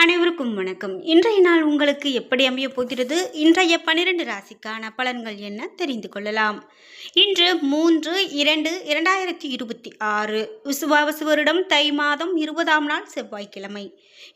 அனைவருக்கும் வணக்கம். இன்றைய நாள் உங்களுக்கு எப்படி அமைய போகிறது? இன்றைய 12 ராசிக்கான பலன்கள் என்ன தெரிந்து கொள்ளலாம். இன்று 3/2/2026 விசுவாவசு வருடம் தை மாதம் 20ஆம் நாள் செவ்வாய்க்கிழமை.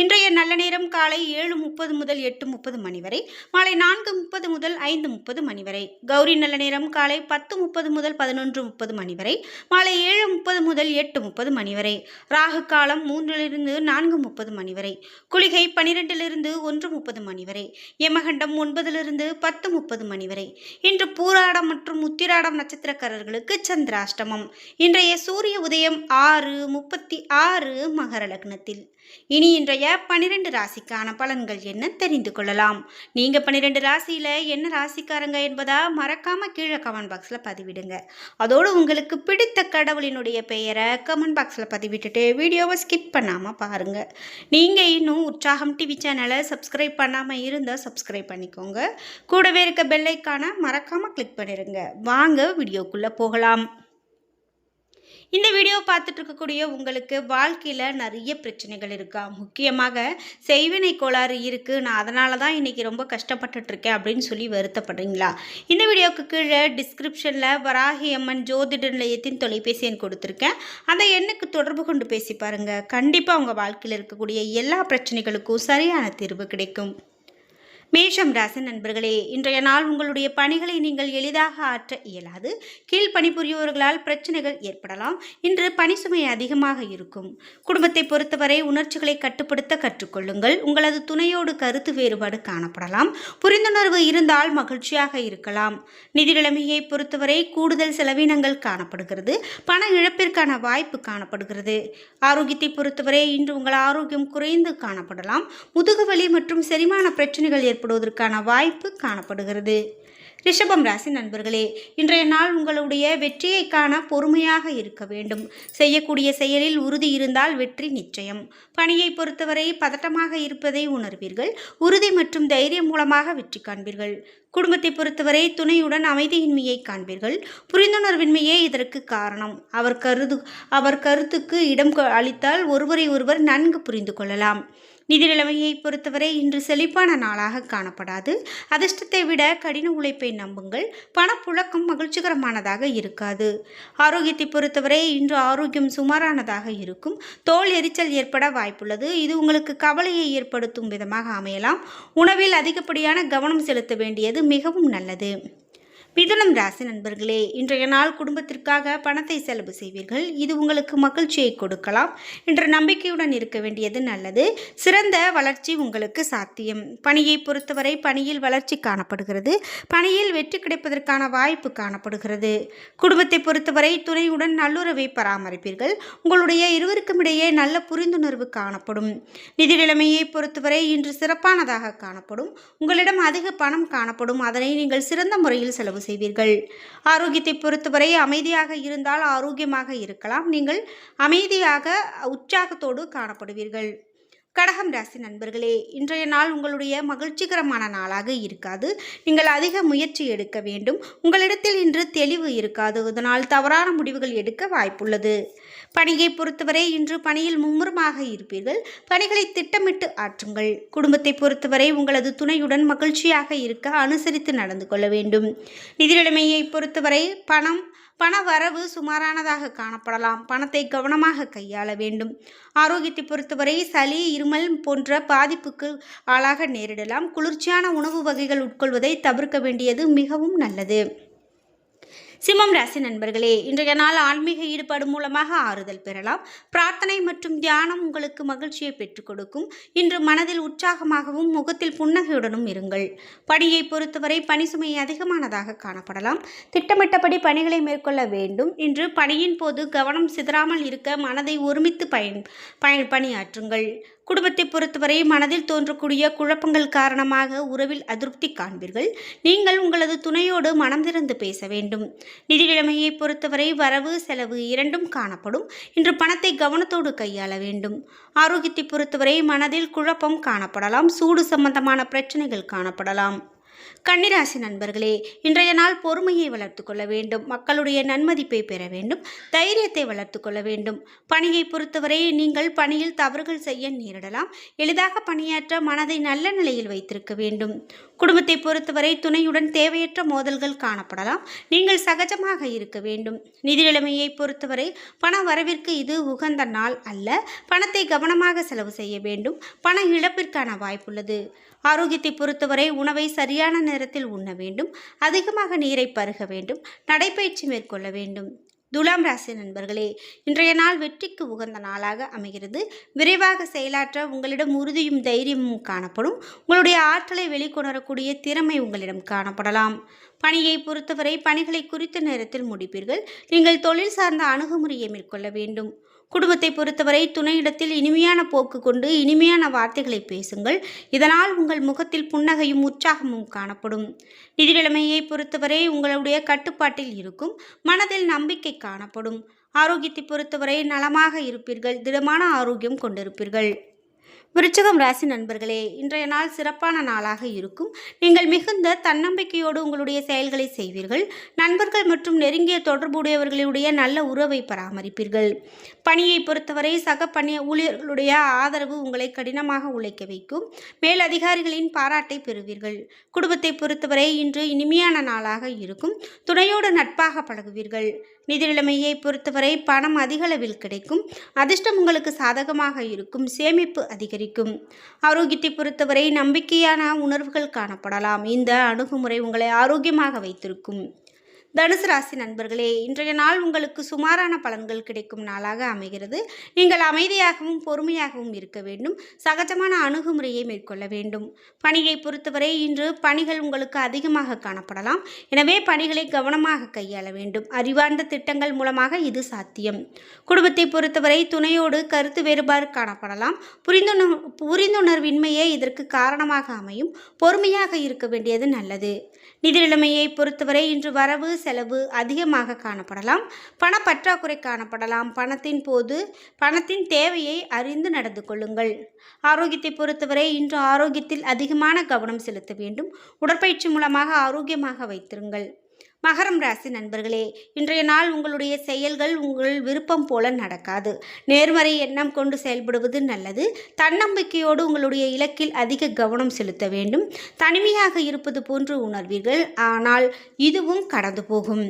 இன்றைய நல்ல நேரம் காலை 7:30 முதல் 8:30 மணி வரை, மாலை 4:30 முதல் 5:30 மணி வரை. கௌரி நல்ல நேரம் காலை 10:30 முதல் 11:30 மணி வரை, மாலை 7:30 முதல் 8:30 மணி வரை. ராகு காலம் 3 4:30 மணி வரை. குளிகை 12 1:30 மணி வரை. யமகண்டம் 9 10:30 மணி வரை. இன்று பூராடம் மற்றும் உத்திராடம் நட்சத்திரக்காரர்களுக்கு சந்திராஷ்டமம். இன்றைய சூரிய உதயம் 6:36 மகர லக்னத்தில். இனி இன்றைய 12 ராசிக்கான பலன்கள் என்ன தெரிந்து கொள்ளலாம். நீங்க 12 ராசியில என்ன ராசிக்காரங்க என்பதா மறக்காம கீழே கமெண்ட் பாக்ஸ்ல பதிவிடுங்க. அதோடு உங்களுக்கு பிடித்த கடவுளினுடைய பெயரை கமெண்ட் பாக்ஸ்ல பதிவிட்டுட்டு வீடியோவை ஸ்கிப் பண்ணாம பாருங்க. நீங்க இன்னும் உற்சாகம் டிவி சேனலை சப்ஸ்கிரைப் பண்ணாம இருந்தா சப்ஸ்கிரைப் பண்ணிக்கோங்க. கூடவே இருக்க பெல் ஐகானை மறக்காம கிளிக் பண்ணிருங்க. வாங்க வீடியோக்குள்ள போகலாம். இந்த வீடியோ பார்த்துட்டு இருக்கக்கூடிய உங்களுக்கு வாழ்க்கையில் நிறைய பிரச்சனைகள் இருக்கா? முக்கியமாக செய்வினை கோளாறு இருக்குது, நான் அதனால தான் இன்றைக்கி ரொம்ப கஷ்டப்பட்டுட்ருக்கேன் அப்படின்னு சொல்லி வருத்தப்படுறீங்களா? இந்த வீடியோவுக்கு கீழே டிஸ்கிரிப்ஷனில் வராகி அம்மன் ஜோதிட நிலையத்தின் தொலைபேசி எண் கொடுத்துருக்கேன். அந்த எண்ணுக்கு தொடர்பு கொண்டு பேசி பாருங்கள். கண்டிப்பாக உங்கள் வாழ்க்கையில் இருக்கக்கூடிய எல்லா பிரச்சனைகளுக்கும் சரியான தீர்வு கிடைக்கும். மேஷம் ராசி நண்பர்களே, இன்றைய நாள் உங்களுடைய பணிகளை நீங்கள் எளிதாக ஆற்ற இயலாது. கீழ் பணிபுரியோர்களால் பிரச்சனைகள் ஏற்படலாம். இன்று பணி சுமை அதிகமாக இருக்கும். குடும்பத்தை பொறுத்தவரை உணர்ச்சிகளை கட்டுப்படுத்த கற்றுக்கொள்ளுங்கள். உங்களது துணையோடு கருத்து வேறுபாடு காணப்படலாம். புரிந்துணர்வு இருந்தால் மகிழ்ச்சியாக இருக்கலாம். நிதி நிலைமையை பொறுத்தவரை கூடுதல் செலவினங்கள் காணப்படுகிறது. பண இழப்பிற்கான வாய்ப்பு காணப்படுகிறது. ஆரோக்கியத்தை பொறுத்தவரை இன்று உங்கள் ஆரோக்கியம் குறைந்து காணப்படலாம். முதுகுவலி மற்றும் செரிமான பிரச்சனைகள் ஏற்படுவதற்கான வாய்ப்பு காணப்படுகிறது. ரிஷபம் ராசி நண்பர்களே, இன்றைய நாள் உங்களுடைய வெற்றியை காண பொறுமையாக இருக்க வேண்டும். செய்யக்கூடிய செயலில் உறுதி இருந்தால் வெற்றி நிச்சயம். பணியை பொறுத்தவரை பதட்டமாக இருப்பதை உணர்வீர்கள். உறுதி மற்றும் தைரியம் மூலமாக வெற்றி காண்பீர்கள். குடும்பத்தை பொறுத்தவரை துணையுடன் அமைதியின்மையை காண்பீர்கள். புரிந்துணர்வின்மையே இதற்கு காரணம். அவர் கருத்துக்கு இடம் அளித்தால் ஒருவரை ஒருவர் நன்கு புரிந்து கொள்ளலாம். நிதி நிலைமையை பொறுத்தவரை இன்று செழிப்பான நாளாக காணப்படாது. அதிர்ஷ்டத்தை விட கடின உழைப்பை நம்புங்கள். பணப்புழக்கம் மகிழ்ச்சிகரமானதாக இருக்காது. ஆரோக்கியத்தை பொறுத்தவரை இன்று ஆரோக்கியம் சுமாரானதாக இருக்கும். தோல் எரிச்சல் ஏற்பட வாய்ப்புள்ளது. இது உங்களுக்கு கவலையை ஏற்படுத்தும் விதமாக அமையலாம். உணவில் அதிகப்படியான கவனம் செலுத்த வேண்டியது மிகவும் நல்லது. மிதுனம் ராசி நண்பர்களே, இன்றைய நாள் குடும்பத்திற்காக பணத்தை செலவு செய்வீர்கள். இது உங்களுக்கு மகிழ்ச்சியை கொடுக்கலாம். இன்று நம்பிக்கையுடன் இருக்க வேண்டியது நல்லது. சிறந்த வளர்ச்சி உங்களுக்கு சாத்தியம். பணியை பொறுத்தவரை பணியில் வளர்ச்சி காணப்படுகிறது. பணியில் வெற்றி கிடைப்பதற்கான வாய்ப்பு காணப்படுகிறது. குடும்பத்தை பொறுத்தவரை துணையுடன் நல்லுறவை பராமரிப்பீர்கள். உங்களுடைய இருவருக்கும் இடையே நல்ல புரிந்துணர்வு காணப்படும். நிதி நிலைமையை பொறுத்தவரை இன்று சிறப்பானதாக காணப்படும். உங்களிடம் அதிக பணம் காணப்படும். அதனை நீங்கள் சிறந்த முறையில் செலவு செய்வீர்கள். ஆரோக்கியத்தை பொறுத்தவரை அமைதியாக இருந்தால் ஆரோக்கியமாக இருக்கலாம். நீங்கள் அமைதியாக உற்சாகத்தோடு காணப்படுவீர்கள். கடகம் ராசி நண்பர்களே, இன்றைய நாள் உங்களுடைய மகிழ்ச்சிகரமான நாளாக இருக்காது. நீங்கள் அதிக முயற்சி எடுக்க வேண்டும். உங்களிடத்தில் இன்று தெளிவு இருக்காது. இதனால் தவறான முடிவுகள் எடுக்க வாய்ப்புள்ளது. பணியை பொறுத்தவரை இன்று பணியில் மும்முரமாக இருப்பீர்கள். பணிகளை திட்டமிட்டு ஆற்றுங்கள். குடும்பத்தை பொறுத்தவரை உங்களது துணையுடன் மகிழ்ச்சியாக இருக்க அனுசரித்து நடந்து கொள்ள வேண்டும். நிதி நிலைமையை பொறுத்தவரை பண வரவு சுமாரானதாக காணப்படலாம். பணத்தை கவனமாக கையாள வேண்டும். ஆரோக்கியத்தை பொறுத்தவரை சளி, இருமல் போன்ற பாதிப்புக்கு ஆளாக நேரிடலாம். குளிர்ச்சியான உணவு வகைகள் உட்கொள்வதை தவிர்க்க வேண்டியது மிகவும் நல்லது. சிம்மம் ராசி நண்பர்களே, இன்றைய நாள் ஆன்மீக ஈடுபாடு மூலமாக ஆறுதல் பெறலாம். பிரார்த்தனை மற்றும் தியானம் உங்களுக்கு மகிழ்ச்சியை பெற்றுக் கொடுக்கும். இன்று மனதில் உற்சாகமாகவும் முகத்தில் புன்னகையுடனும் இருங்கள். பணியை பொறுத்தவரை பணி சுமை அதிகமானதாக காணப்படலாம். திட்டமிட்டபடி பணிகளை மேற்கொள்ள வேண்டும். இன்று பணியின் போது கவனம் சிதறாமல் இருக்க மனதை ஒருமித்து பணியாற்றுங்கள். குடும்பத்தை பொறுத்தவரை மனதில் தோன்றக்கூடிய குழப்பங்கள் காரணமாக உறவில் அதிருப்தி காண்பீர்கள். நீங்கள் உங்களது துணையோடு மனம் திறந்து பேச வேண்டும். நிதி நிலைமையை பொறுத்தவரை வரவு செலவு இரண்டும் காணப்படும். இன்று பணத்தை கவனத்தோடு கையாள வேண்டும். ஆரோக்கியத்தை பொறுத்தவரை மனதில் குழப்பம் காணப்படலாம். சூடு சம்பந்தமான பிரச்சனைகள் காணப்படலாம். கன்னிராசி நண்பர்களே, இன்றைய நாள் பொறுமையை வளர்த்து கொள்ள வேண்டும். மக்களுடைய நன்மதிப்பை பெற வேண்டும். தைரியத்தை வளர்த்து கொள்ள வேண்டும். பணியை பொறுத்தவரை நீங்கள் பணியில் தவறுகள் செய்ய நேரிடலாம். எளிதாக பணியாற்ற மனதை நல்ல நிலையில் வைத்திருக்க வேண்டும். குடும்பத்தை பொறுத்தவரை துணையுடன் தேவையற்ற மோதல்கள் காணப்படலாம். நீங்கள் சகஜமாக இருக்க வேண்டும். நிதி நிலைமையை பொறுத்தவரை பண வரவிற்கு இது உகந்த நாள் அல்ல. பணத்தை கவனமாக செலவு செய்ய வேண்டும். பண இழப்பிற்கான வாய்ப்புள்ளது. ஆரோக்கியத்தை பொறுத்தவரை உணவை சரியான நேரத்தில் உண்ண வேண்டும். அதிகமாக நீரை பருக வேண்டும். நடைப்பயிற்சி மேற்கொள்ள வேண்டும். துலாம் ராசி நண்பர்களே, இன்றைய நாள் வெற்றிக்கு உகந்த நாளாக அமைகிறது. விரைவாக செயலாற்ற உங்களிடம் உறுதியும் தைரியமும் காணப்படும். உங்களுடைய ஆற்றலை வெளிக்கொணரக்கூடிய திறமை உங்களிடம் காணப்படலாம். பணியை பொறுத்தவரை பணிகளை குறித்த நேரத்தில் முடிப்பீர்கள். நீங்கள் தொழில் சார்ந்த அணுகுமுறையை மேற்கொள்ள வேண்டும். குடும்பத்தை பொறுத்தவரை துணையிடத்தில் இனிமையான போக்கு கொண்டு இனிமையான வார்த்தைகளை பேசுங்கள். இதனால் உங்கள் முகத்தில் புன்னகையும் உற்சாகமும் காணப்படும். நிதி நிலைமையை பொறுத்தவரை உங்களுடைய கட்டுப்பாட்டில் இருக்கும். மனதில் நம்பிக்கை காணப்படும். ஆரோக்கியத்தை பொறுத்தவரை நலமாக இருப்பீர்கள். திடமான ஆரோக்கியம் கொண்டிருப்பீர்கள். விருச்சிகம் ராசி நண்பர்களே, இன்றைய நாள் சிறப்பான நாளாக இருக்கும். நீங்கள் மிகுந்த தன்னம்பிக்கையோடு உங்களுடைய செயல்களை செய்வீர்கள். நண்பர்கள் மற்றும் நெருங்கிய தொடர்புடையவர்களுடைய நல்ல உறவை பராமரிப்பீர்கள். பணியை பொறுத்தவரை சக பணி ஊழியர்களுடைய ஆதரவு உங்களை கடினமாக உழைக்க வைக்கும். மேலதிகாரிகளின் பாராட்டை பெறுவீர்கள். குடும்பத்தை பொறுத்தவரை இன்று இனிமையான நாளாக இருக்கும். துணையோடு நட்பாக பழகுவீர்கள். நிதி நிலைமையை பொறுத்தவரை பணம் அதிக அளவில் கிடைக்கும். அதிர்ஷ்டம் உங்களுக்கு சாதகமாக இருக்கும். சேமிப்பு அதிகரிக்கும். ஆரோக்கியத்தை பொறுத்தவரை நம்பிக்கையான உணர்வுகள் காணப்படலாம். இந்த அணுகுமுறை உங்களை ஆரோக்கியமாக வைத்திருக்கும். தனுசு ராசி நண்பர்களே, இன்றைய நாள் உங்களுக்கு சுமாரான பலன்கள் கிடைக்கும் நாளாக அமைகிறது. நீங்கள் அமைதியாகவும் பொறுமையாகவும் இருக்க வேண்டும். சகஜமான அணுகுமுறையை மேற்கொள்ள வேண்டும். பணியை பொறுத்தவரை இன்று பணிகள் உங்களுக்கு அதிகமாக காணப்படலாம். எனவே பணிகளை கவனமாக கையாள வேண்டும். அறிவார்ந்த திட்டங்கள் மூலமாக இது சாத்தியம். குடும்பத்தை பொறுத்தவரை துணையோடு கருத்து வேறுபாடு காணப்படலாம். புரிந்துணர்வின்மையே இதற்கு காரணமாக அமையும். பொறுமையாக இருக்க வேண்டியது நல்லது. நிதி நிலைமையை பொறுத்தவரை இன்று வரவு செலவு அதிகமாக காணப்படலாம். பணப்பற்றாக்குறை காணப்படலாம். பணத்தின் தேவையை அறிந்து நடந்து கொள்ளுங்கள். ஆரோக்கியத்தை பொறுத்தவரை இன்று ஆரோக்கியத்தில் அதிகமான கவனம் செலுத்த வேண்டும். உடற்பயிற்சி மூலமாக ஆரோக்கியமாக வைத்திருங்கள். மகரம் ராசி நண்பர்களே, இன்றைய நாள் உங்களுடைய செயல்கள் உங்கள் விருப்பம் போல நடக்காது. நேர்மறை எண்ணம் கொண்டு செயல்படுவது நல்லது. தன்னம்பிக்கையோடு உங்களுடைய இலக்கில் அதிக கவனம் செலுத்த வேண்டும். தனிமையாக இருப்பது போன்று உணர்வீர்கள். ஆனால் இதுவும் கடந்து போகும்.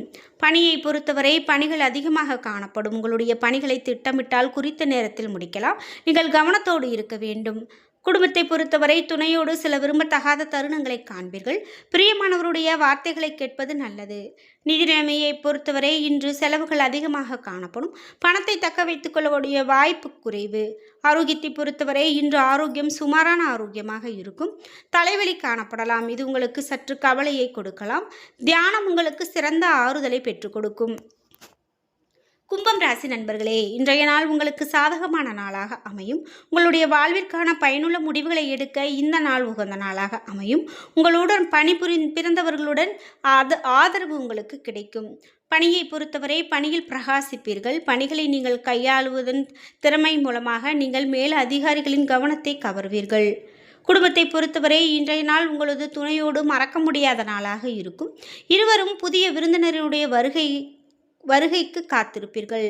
பணியை பொறுத்தவரை பணிகள் அதிகமாக காணப்படும். உங்களுடைய பணிகளை திட்டமிட்டால் குறித்த நேரத்தில் முடிக்கலாம். நீங்கள் கவனத்தோடு இருக்க வேண்டும். குடும்பத்தை பொறுத்தவரை துணையோடு சில விரும்பத்தகாத தருணங்களை காண்பீர்கள். பிரியமானவருடைய வார்த்தைகளை கேட்பது நல்லது. நிதி நிலைமையை பொறுத்தவரை இன்று செலவுகள் அதிகமாக காணப்படும். பணத்தை தக்க வைத்துக் கொள்ளக்கூடிய வாய்ப்பு குறைவு. ஆரோக்கியத்தை பொறுத்தவரை இன்று ஆரோக்கியம் சுமாரான ஆரோக்கியமாக இருக்கும். தலைவலி காணப்படலாம். இது உங்களுக்கு சற்று கவலையை கொடுக்கலாம். தியானம் உங்களுக்கு சிறந்த ஆறுதலை பெற்றுக் கொடுக்கும். கும்பம் ராசி நண்பர்களே, இன்றைய நாள் உங்களுக்கு சாதகமான நாளாக அமையும். உங்களுடைய வாழ்விற்கான பயனுள்ள முடிவுகளை எடுக்க இந்த நாள் உகந்த நாளாக அமையும். உங்களுடன் பிறந்தவர்களுடன் ஆதரவு உங்களுக்கு கிடைக்கும். பணியை பொறுத்தவரை பணியில் பிரகாசிப்பீர்கள். பணிகளை நீங்கள் கையாளுவதன் திறமை மூலமாக நீங்கள் மேல் அதிகாரிகளின் கவனத்தை கவர்வீர்கள். குடும்பத்தை பொறுத்தவரை இன்றைய நாள் உங்களது துணையோடு மறக்க முடியாத நாளாக இருக்கும். இருவரும் புதிய விருந்தினருடைய வருகைக்கு காத்திருப்பீர்கள்.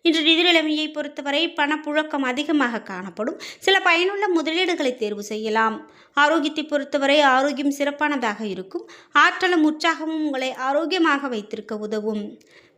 இன்று நிதி நிலைமையை பொறுத்தவரை பணப்புழக்கம் அதிகமாக காணப்படும். சில பயனுள்ள முதலீடுகளை தேர்வு செய்யலாம். ஆரோக்கியத்தை பொறுத்தவரை ஆரோக்கியம் சிறப்பானதாக இருக்கும். ஆற்றலும் உற்சாகமும் உங்களை ஆரோக்கியமாக வைத்திருக்க உதவும்.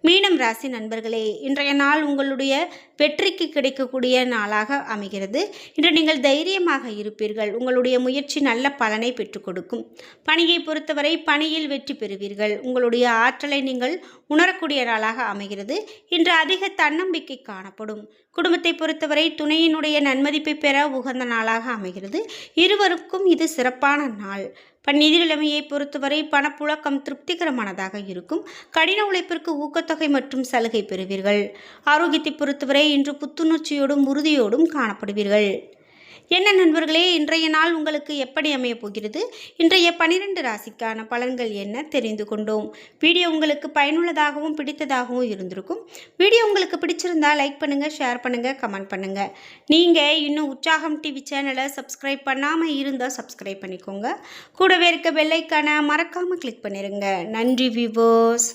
மீனம் ராசி நண்பர்களே, இன்றைய நாள் உங்களுடைய வெற்றிக்கு கிடைக்கக்கூடிய நாளாக அமைகிறது. இன்று நீங்கள் தைரியமாக இருப்பீர்கள். உங்களுடைய முயற்சி நல்ல பலனை பெற்றுக் கொடுக்கும். பணியை பொறுத்தவரை பணியில் வெற்றி பெறுவீர்கள். உங்களுடைய ஆற்றலை நீங்கள் உணரக்கூடிய நாளாக அமைகிறது. இன்று அதிக தன்னம்பிக்கை காணப்படும். குடும்பத்தை பொறுத்தவரை துணையினுடைய நன்மதிப்பை பெற உகந்த நாளாக அமைகிறது. இருவருக்கும் இது சிறப்பான நாள். நிதி நிலைமையை பொறுத்தவரை பணப்புழக்கம் திருப்திகரமானதாக இருக்கும். கடின உழைப்பிற்கு ஊக்கத்தொகை மற்றும் சலுகை பெறுவீர்கள். ஆரோக்கியத்தை பொறுத்தவரை இன்று புத்துணர்ச்சியோடும் உறுதியோடும் காணப்படுவீர்கள். என்ன நண்பர்களே, இன்றைய நாள் உங்களுக்கு எப்படி அமையப் போகிறது? இன்றைய 12 ராசிக்கான பலன்கள் என்ன தெரிந்து கொண்டோம். வீடியோ உங்களுக்கு பயனுள்ளதாகவும் பிடித்ததாகவும் இருந்திருக்கும். வீடியோ உங்களுக்கு பிடிச்சிருந்தா லைக் பண்ணுங்கள், ஷேர் பண்ணுங்கள், கமெண்ட் பண்ணுங்கள். நீங்கள் இன்னும் உற்சாகம் டிவி சேனலை சப்ஸ்கிரைப் பண்ணாமல் இருந்தால் சப்ஸ்கிரைப் பண்ணிக்கோங்க. கூடவே இருக்க பெல் ஐக்கானை மறக்காமல் கிளிக் பண்ணிடுங்க. நன்றி வியூவர்ஸ்.